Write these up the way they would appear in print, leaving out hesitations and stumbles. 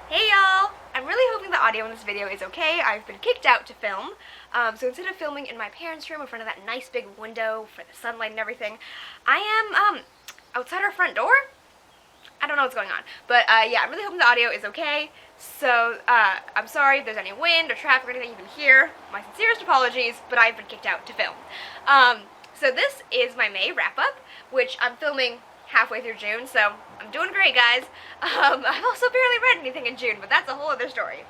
Hey y'all! I'm really hoping the audio in this video is okay. I've been kicked out to film, so instead of filming in my parents' room in front of that nice big window for the sunlight and everything, I am, outside our front door? I don't know what's going on, but yeah, I'm really hoping the audio is okay, so I'm sorry if there's any wind or traffic or anything you can hear. My sincerest apologies, but I've been kicked out to film. So this is my May wrap-up, which I'm filming halfway through June, so I'm doing great, guys. I've also barely read anything in June, but that's a whole other story.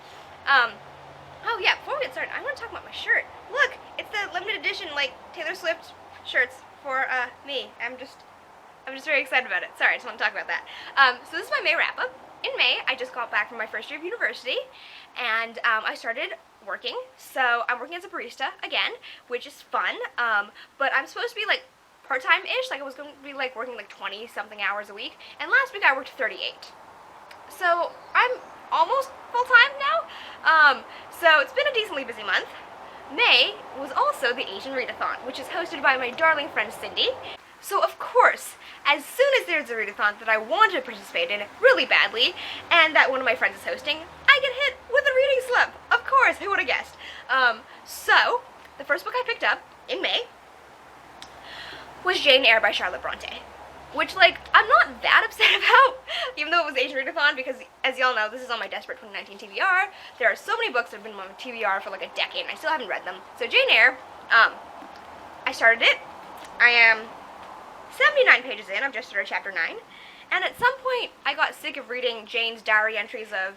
Oh yeah, before we get started, I want to talk about my shirt. Look, it's the limited edition, like, Taylor Swift shirts for, me. I'm just very excited about it. Sorry, I just want to talk about that. So this is my May wrap-up. In May, I just got back from my first year of university, and I started working. So I'm working as a barista again, which is fun, but I'm supposed to be, like, part-time-ish, like I was going to be like working like 20-something hours a week, and last week I worked 38. So I'm almost full-time now. So it's been a decently busy month. May was also the Asian Readathon, which is hosted by my darling friend Cindy. So of course, as soon as there's a readathon that I want to participate in really badly, and that one of my friends is hosting, I get hit with a reading slump. Of course, who would have guessed? So the first book I picked up in May was Eyre by Charlotte Brontë, which, like, I'm not that upset about, even though it was Asian Readathon, because, as y'all know, this is on my Desperate 2019 TBR. There are so many books that have been on my TBR for, like, a decade, and I still haven't read them. So Eyre, I started it. I am 79 pages in. I've just started chapter 9, and at some point, I got sick of reading Jane's diary entries of,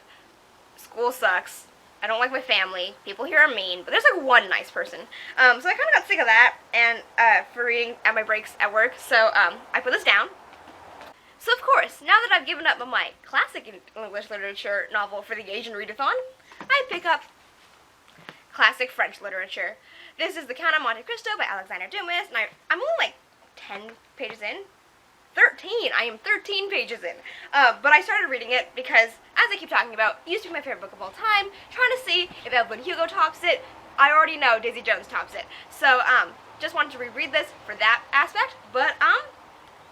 school sucks, I don't like my family, people here are mean, but there's like one nice person. So I kind of got sick of that, and for reading at my breaks at work, so I put this down. So of course, now that I've given up on my classic English literature novel for the Asian Readathon, I pick up classic French literature. This is The Count of Monte Cristo by Alexandre Dumas, and I'm only like 10 pages in. 13! I am 13 pages in. But I started reading it because, as I keep talking about, it used to be my favorite book of all time, trying to see if Eveyln Hugo tops it. I already know Daisy Jones tops it. So, just wanted to reread this for that aspect, but,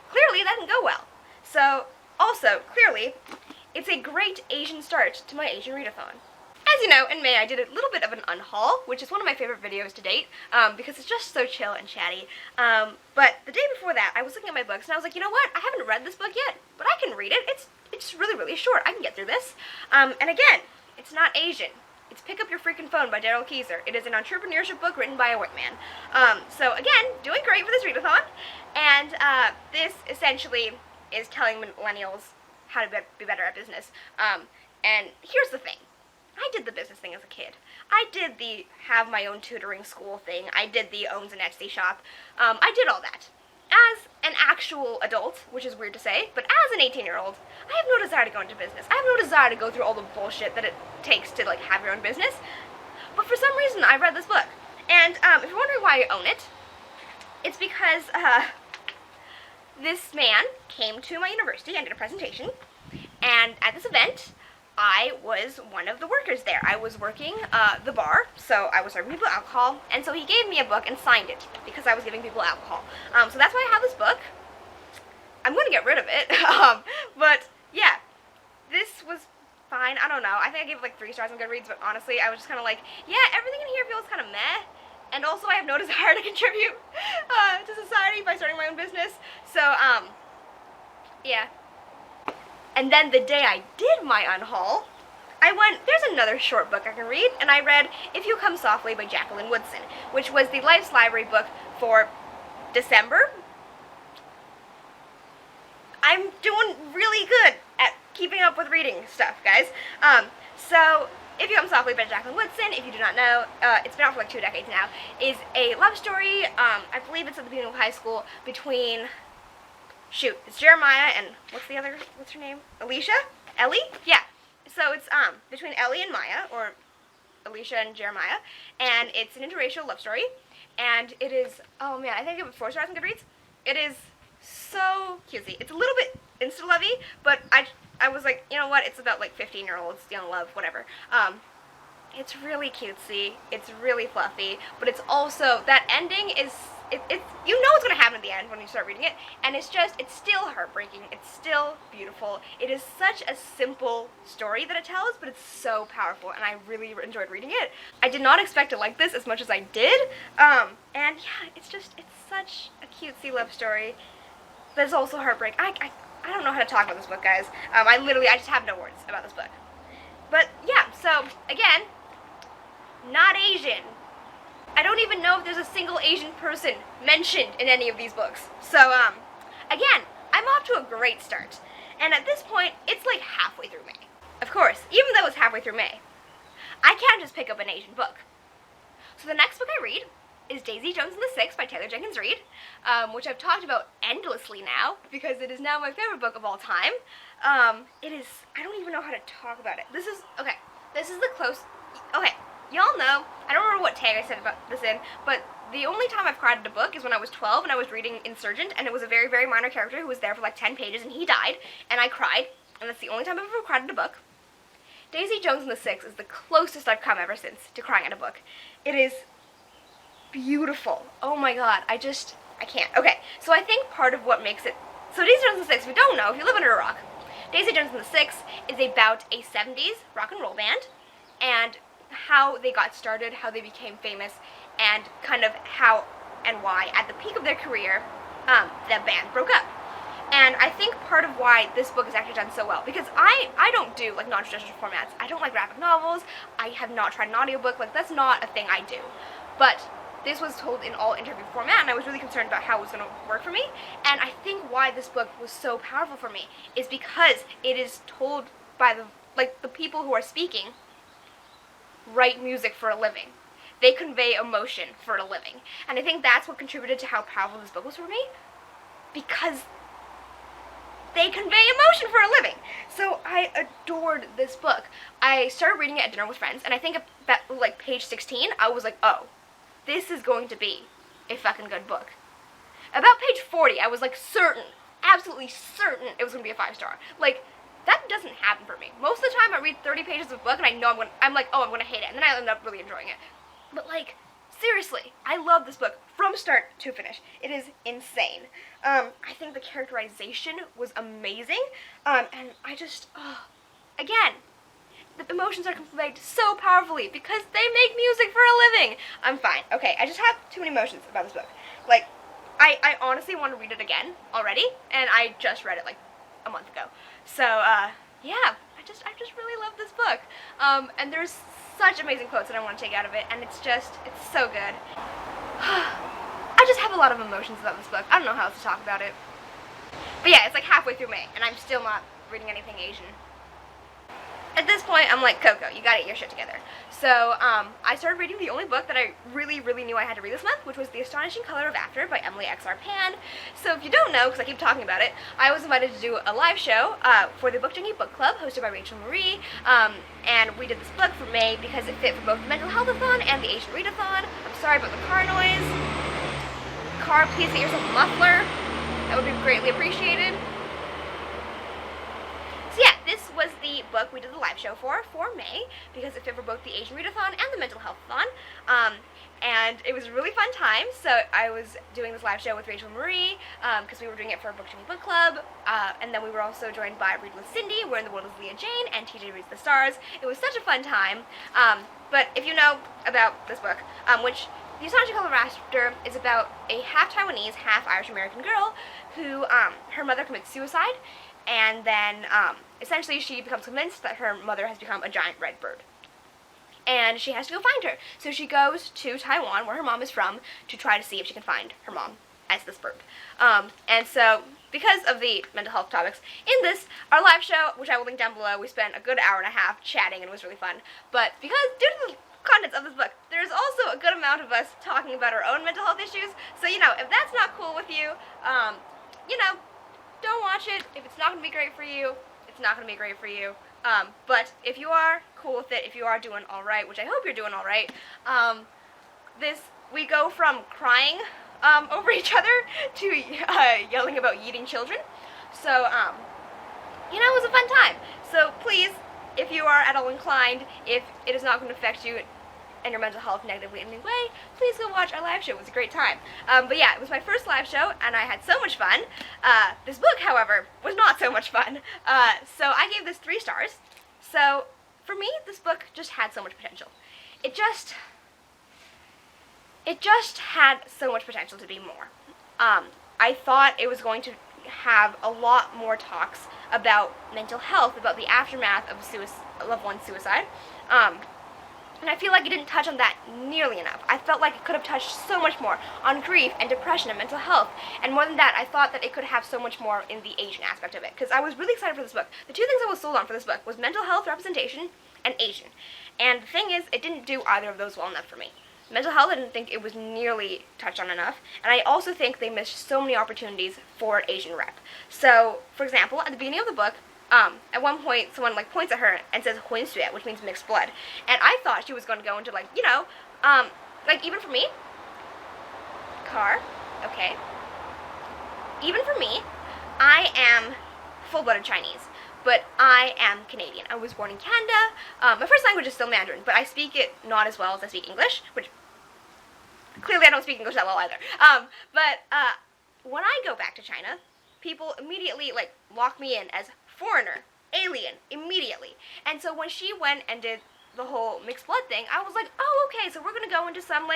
clearly that didn't go well. So, also, clearly, it's a great Asian start to my Asian Readathon. As you know, in May I did a little bit of an unhaul, which is one of my favorite videos to date, because it's just so chill and chatty. But the day before that, I was looking at my books, and I was like, you know what? I haven't read this book yet, but I can read it. It's really, really short. I can get through this. And again, it's not Asian. It's Pick Up Your Freakin' Phone by Darrell Keezer. It is an entrepreneurship book written by a white man. So again, doing great for this readathon, and this essentially is telling millennials how to be better at business. And here's the thing. I did the business thing as a kid. I did the have my own tutoring school thing. I did the owns an Etsy shop. I did all that. As an actual adult, which is weird to say, but as an 18-year-old, I have no desire to go into business. I have no desire to go through all the bullshit that it takes to, like, have your own business. But for some reason, I read this book. And if you're wondering why I own it, it's because this man came to my university and did a presentation. And at this event, I was one of the workers there. I was working the bar, so I was serving people alcohol, and so he gave me a book and signed it because I was giving people alcohol. So that's why I have this book. I'm going to get rid of it, but yeah, this was fine. I don't know. I think I gave it like 3 stars on Goodreads, but honestly, I was just kind of like, yeah, everything in here feels kind of meh, and also I have no desire to contribute to society by starting my own business. So, yeah. And then the day I did my unhaul, I went, there's another short book I can read, and I read If You Come Softly by Jacqueline Woodson, which was the Life's Library book for December. I'm doing really good at keeping up with reading stuff, guys. So, If You Come Softly by Jacqueline Woodson, if you do not know, it's been out for like 2 decades now, is a love story, I believe it's at the beginning of high school, between... Shoot, it's Jeremiah and, what's her name? Alicia? Ellie? Yeah. So it's, between Ellie and Maya, or Alicia and Jeremiah, and it's an interracial love story, and it is, oh man, I think I give it 4 stars on Goodreads. It is so cutesy. It's a little bit insta-lovey, but I was like, you know what, it's about, like, 15-year-olds, young love, whatever. It's really cutesy, it's really fluffy, but it's also, that ending is it's you know what's gonna happen at the end when you start reading it, and it's still heartbreaking. It's still beautiful. It is such a simple story that it tells, but it's so powerful, and I really enjoyed reading it. I did not expect to like this as much as I did, and yeah, it's such a cutesy love story. That's also heartbreak. I don't know how to talk about this book, guys. I just have no words about this book. But yeah, so again, not Asian. I don't even know if there's a single Asian person mentioned in any of these books. So again, I'm off to a great start. And at this point, it's like halfway through May. Of course, even though it's halfway through May, I can't just pick up an Asian book. So the next book I read is Daisy Jones and the Six by Taylor Jenkins Reid, which I've talked about endlessly now because it is now my favorite book of all time. It is, I don't even know how to talk about it. This is the okay, y'all know, I don't remember what tag I said about this in, but the only time I've cried at a book is when I was 12 and I was reading Insurgent, and it was a very, very minor character who was there for like 10 pages and he died, and I cried, and that's the only time I've ever cried at a book. Daisy Jones and the Six is the closest I've come ever since to crying at a book. It is beautiful. Oh my god, I can't. Okay, so I think part of what makes it, so Daisy Jones and the Six, if you don't know, if you live under a rock, Daisy Jones and the Six is about a 70s rock and roll band, and how they got started, how they became famous, and kind of how and why, at the peak of their career, the band broke up. And I think part of why this book is actually done so well, because I don't do like non-traditional formats. I don't like graphic novels. I have not tried an audiobook. Like, that's not a thing I do. But this was told in all interview format, and I was really concerned about how it was going to work for me. And I think why this book was so powerful for me is because it is told by the people who are speaking write music for a living. They convey emotion for a living. And I think that's what contributed to how powerful this book was for me, because they convey emotion for a living. So I adored this book. I started reading it at dinner with friends, and I think about like page 16, I was like, oh, this is going to be a fucking good book. About page 40, I was like certain, absolutely certain it was going to be a 5-star. Like, that doesn't happen for me. Most of the time I read 30 pages of a book and I know I'm like, oh, I'm going to hate it, and then I end up really enjoying it. But like, seriously, I love this book from start to finish. It is insane. I think the characterization was amazing, and I just, again, the emotions are conveyed so powerfully because they make music for a living. I'm fine. Okay, I just have too many emotions about this book. Like, I honestly want to read it again already, and I just read it like a month ago. So, yeah, I just really love this book. And there's such amazing quotes that I want to take out of it, and it's so good. I just have a lot of emotions about this book. I don't know how else to talk about it. But yeah, it's like halfway through May, and I'm still not reading anything Asian. At this point, I'm like, Coco, you gotta get your shit together. So, I started reading the only book that I really, really knew I had to read this month, which was The Astonishing Color of After by Emily X.R. Pan. So if you don't know, because I keep talking about it, I was invited to do a live show for the Book Junkie Book Club, hosted by Rachel Marie, and we did this book for May because it fit for both the Mental Health-a-thon and the Asian Readathon. I'm sorry about the car noise. Car, please get yourself a muffler. That would be greatly appreciated. So yeah, this was the book we did the live show for May, because it fit for both the Asian Readathon and the Mental Health-a-thon, and it was a really fun time. So I was doing this live show with Rachel Marie, because we were doing it for Book Junkie Book Club, and then we were also joined by Reid with Cindy, Where in the World is Leah Jane, and TJ Reads the Stars. It was such a fun time, but if you know about this book, which The Astonishing Color of After is about a half Taiwanese, half Irish American girl who, her mother commits suicide, and then essentially she becomes convinced that her mother has become a giant red bird. And she has to go find her. So she goes to Taiwan, where her mom is from, to try to see if she can find her mom as this bird. And so, because of the mental health topics in this, our live show, which I will link down below, we spent a good hour and a half chatting, and it was really fun. But because, due to the contents of this book, there's also a good amount of us talking about our own mental health issues. So, you know, if that's not cool with you, you know, don't watch it. If it's not going to be great for you, it's not going to be great for you. But if you are cool with it, if you are doing alright, which I hope you're doing alright, we go from crying over each other to yelling about yeeting children. So, you know, it was a fun time. So please, if you are at all inclined, if it is not going to affect you and your mental health negatively in any way, please go watch our live show. It was a great time. But yeah, it was my first live show, and I had so much fun. This book, however, was not so much fun. So I gave this 3 stars. So for me, this book just had so much potential. It just had so much potential to be more. I thought it was going to have a lot more talks about mental health, about the aftermath of a loved one's suicide. And I feel like it didn't touch on that nearly enough. I felt like it could have touched so much more on grief and depression and mental health. And more than that, I thought that it could have so much more in the Asian aspect of it. Because I was really excited for this book. The 2 things I was sold on for this book was mental health representation and Asian. And the thing is, it didn't do either of those well enough for me. Mental health, I didn't think it was nearly touched on enough. And I also think they missed so many opportunities for Asian rep. So, for example, at the beginning of the book, at one point, someone points at her and says "huan xue," which means mixed blood, and I thought she was going to go into even for me, car, okay. Even for me, I am full-blooded Chinese, but I am Canadian. I was born in Canada. My first language is still Mandarin, but I speak it not as well as I speak English, which clearly I don't speak English that well either. When I go back to China, people immediately lock me in as foreigner, alien, immediately. And so when she went and did the whole mixed blood thing, I was like, oh, okay, so we're gonna go into some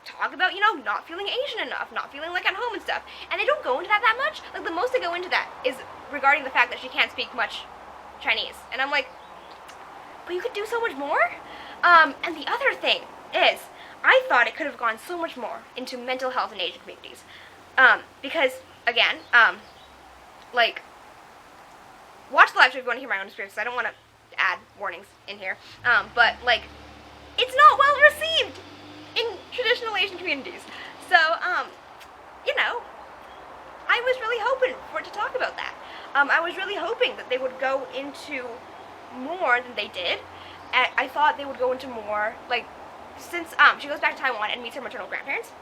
talk about, not feeling Asian enough, not feeling at home and stuff. And they don't go into that much. The most they go into that is regarding the fact that she can't speak much Chinese. And I'm like, but you could do so much more? And the other thing is, I thought it could have gone so much more into mental health in Asian communities. Because, again, watch the live show if you want to hear my own experiences. I don't want to add warnings in here. But, it's not well received in traditional Asian communities. So, I was really hoping for it to talk about that. I was really hoping that they would go into more than they did. And I thought they would go into more, since she goes back to Taiwan and meets her maternal grandparents,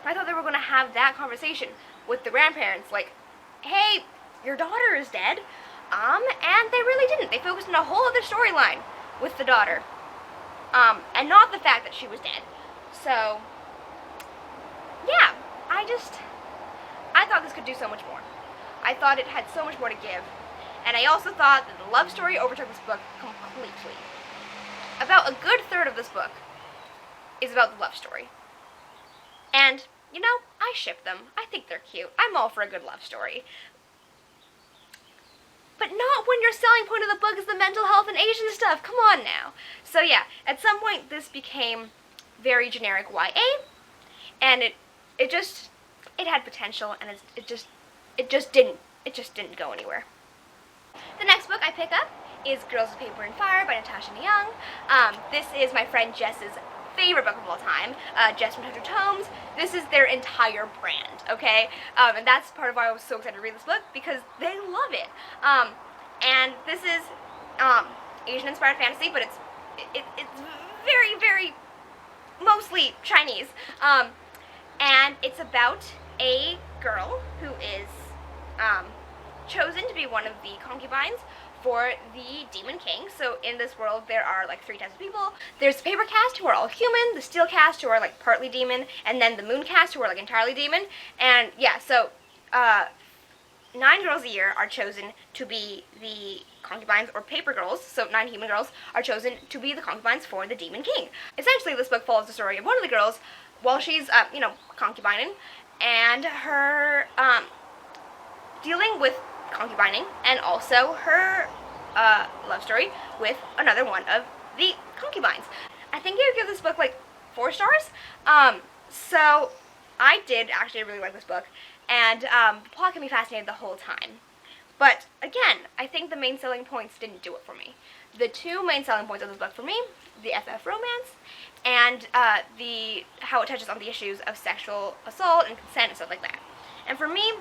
I thought they were going to have that conversation with the grandparents, hey, your daughter is dead. And they really didn't. They focused on a whole other storyline with the daughter. And not the fact that she was dead. So, yeah, I thought this could do so much more. I thought it had so much more to give. And I also thought that the love story overtook this book completely. About a good third of this book is about the love story. And, I ship them. I think they're cute. I'm all for a good love story. But not when your selling point of the book is the mental health and Asian stuff. Come on now. So yeah, at some point this became very generic YA, and it had potential, and it just didn't go anywhere. The next book I pick up is Girls with Paper and Fire by Natasha and Ngan. This is my friend Jess's favorite book of all time. Jess 100 Tomes. This is their entire brand, okay? And that's part of why I was so excited to read this book, because they love it. And this is Asian-inspired fantasy, but it's very, very mostly Chinese. And it's about a girl who is chosen to be one of the concubines for the Demon King. So in this world there are 3 types of people. There's the paper caste, who are all human, the steel caste, who are partly demon, and then the moon caste, who are entirely demon. And yeah, so 9 girls a year are chosen to be the concubines, or paper girls, so 9 human girls are chosen to be the concubines for the Demon King. Essentially this book follows the story of one of the girls while she's concubining, and her dealing with concubining, and also her love story with another one of the concubines. I think I would give this book 4 stars. So I did actually really like this book, and the plot kept me fascinated the whole time. But again, I think the main selling points didn't do it for me. The 2 main selling points of this book for me, the FF romance, and how it touches on the issues of sexual assault and consent and stuff like that. And for me,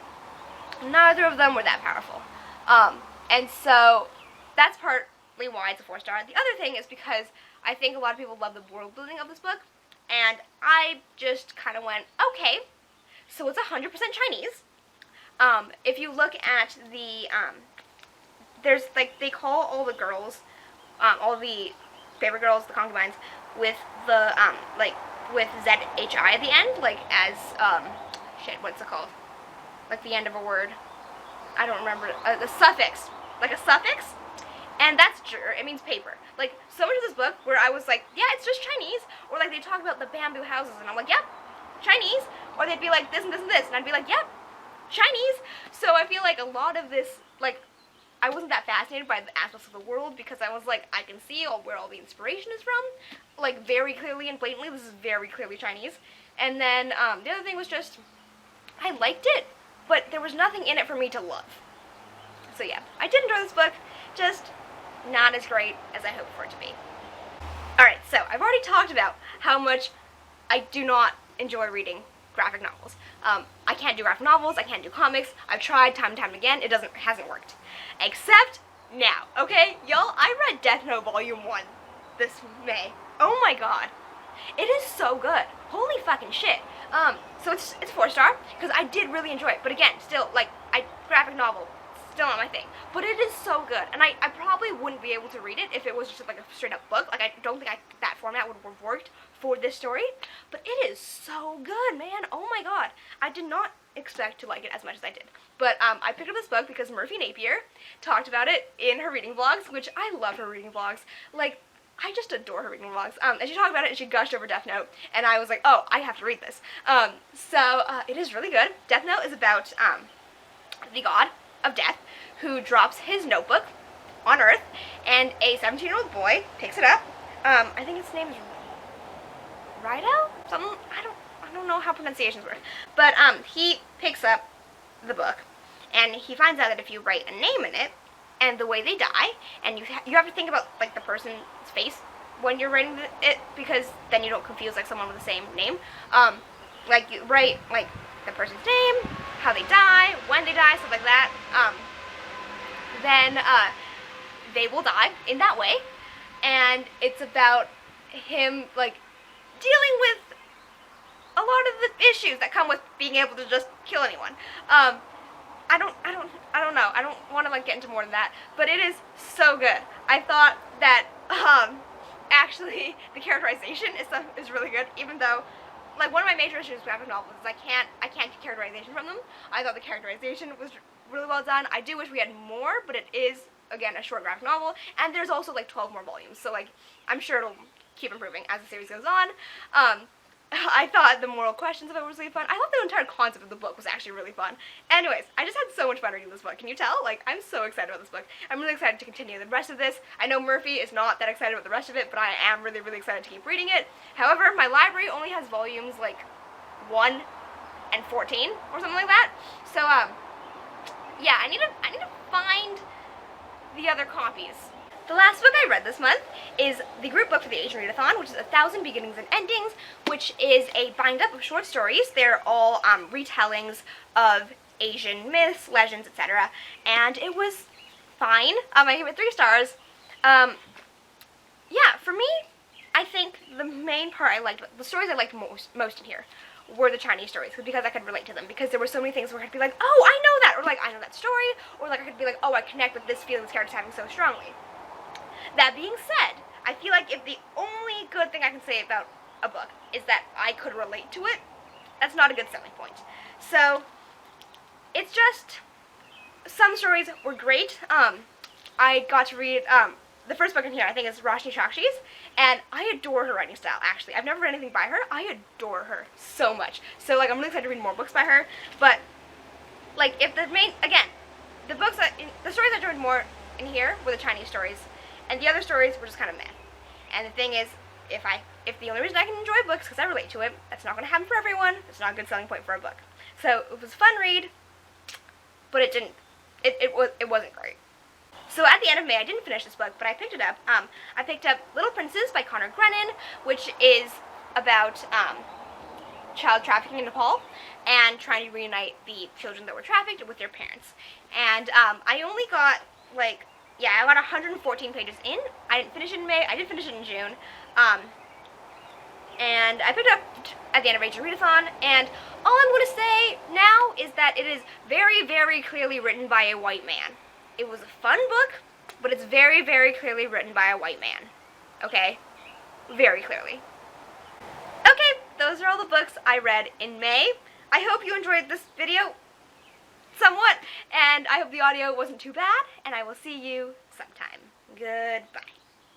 neither of them were that powerful. And so that's partly why it's a 4-star. The other thing is because I think a lot of people love the world building of this book, and I just kind of went, okay, so it's 100% Chinese. If you look at the, there's they call all the girls, all the paper girls, the concubines, with the, with ZHI at the end, like, as, what's it called? Like the end of a word. I don't remember. The suffix. Like a suffix? And that's true. It means paper. Like, so much of this book where I was like, yeah, it's just Chinese. Or, like, they talk about the bamboo houses, and I'm like, yep, Chinese. Or they'd be like, this and this and this, and I'd be like, yep, Chinese. So I feel like a lot of this, like, I wasn't that fascinated by the aspects of the world because I was like, I can see where all the inspiration is from. Like, very clearly and blatantly, this is very clearly Chinese. And then, the other thing was just, I liked it, but there was nothing in it for me to love. So yeah, I did enjoy this book, just not as great as I hoped for it to be. Alright, so I've already talked about how much I do not enjoy reading graphic novels. I can't do graphic novels, I can't do comics. I've tried time and time again, it hasn't worked. Except now, okay? Y'all, I read Death Note Volume 1 this May. Oh my god. It is so good. Holy fucking shit. So it's 4-star, because I did really enjoy it. But again, still, like, graphic novel, still not my thing. But it is so good, and I probably wouldn't be able to read it if it was just like a straight up book. Like, I don't think that format would have worked for this story. But it is so good, man. Oh my god. I did not expect to like it as much as I did. But I picked up this book because Murphy Napier talked about it in her reading vlogs, which I love her reading vlogs. Like, I just adore her reading vlogs. And she talked about it and she gushed over Death Note, and I was like, oh, I have to read this. It is really good. Death Note is about the god of death who drops his notebook on Earth, and a 17-year-old boy picks it up. I think his name is Reid? Something, I don't know how pronunciations work. But he picks up the book, and he finds out that if you write a name in it, and the way they die, and you have to think about, like, the person's face when you're writing it, because then you don't confuse, like, someone with the same name. Like, you write, like, the person's name, how they die, when they die, stuff like that. Then they will die in that way, and it's about him, like, dealing with a lot of the issues that come with being able to just kill anyone. I don't know. I don't want to, like, get into more than that, but it is so good. I thought that, actually, the characterization is really good, even though, like, one of my major issues with graphic novels is I can't get characterization from them. I thought the characterization was really well done. I do wish we had more, but it is, again, a short graphic novel, and there's also, like, 12 more volumes, so, like, I'm sure it'll keep improving as the series goes on. I thought the moral questions of it was really fun. I thought the entire concept of the book was actually really fun. Anyways, I just had so much fun reading this book. Can you tell? Like, I'm so excited about this book. I'm really excited to continue the rest of this. I know Murphy is not that excited about the rest of it, but I am really, really excited to keep reading it. However, my library only has volumes, like, 1 and 14 or something like that. So, yeah, I need to find the other copies. The last book I read this month is the group book for the Asian Readathon, which is 1,000 Beginnings and Endings, which is a bind-up of short stories. They're all retellings of Asian myths, legends, etc. And it was fine. I gave it 3 stars. Yeah, for me, I think the main part the stories I liked most in here were the Chinese stories, because I could relate to them, because there were so many things where I'd be like, oh, I know that, or like, I know that story, or like I could be like, oh, I connect with this feeling this character's having so strongly. That being said, I feel like if the only good thing I can say about a book is that I could relate to it, that's not a good selling point. So, it's just, some stories were great. I got to read, the first book in here, I think, is Roshni Chakshi's, and I adore her writing style, actually. I've never read anything by her. I adore her so much. So, like, I'm really excited to read more books by her, but, like, if the main, again, the stories I enjoyed more in here were the Chinese stories, and the other stories were just kind of meh. And the thing is, if the only reason I can enjoy books is because I relate to it, that's not going to happen for everyone. It's not a good selling point for a book. So it was a fun read, but it wasn't great. So at the end of May, I didn't finish this book, but I picked it up. I picked up Little Princes by Conor Grennan, which is about child trafficking in Nepal and trying to reunite the children that were trafficked with their parents. And I only got, like, I got 114 pages in. I didn't finish it in May. I did finish it in June. And I picked it up at the end of Asian Readathon, and all I'm going to say now is that it is very, very clearly written by a white man. It was a fun book, but it's very, very clearly written by a white man. Okay? very clearly. Okay, those are all the books I read in May. I hope you enjoyed this video somewhat, and I hope the audio wasn't too bad, and I will see you sometime. Goodbye.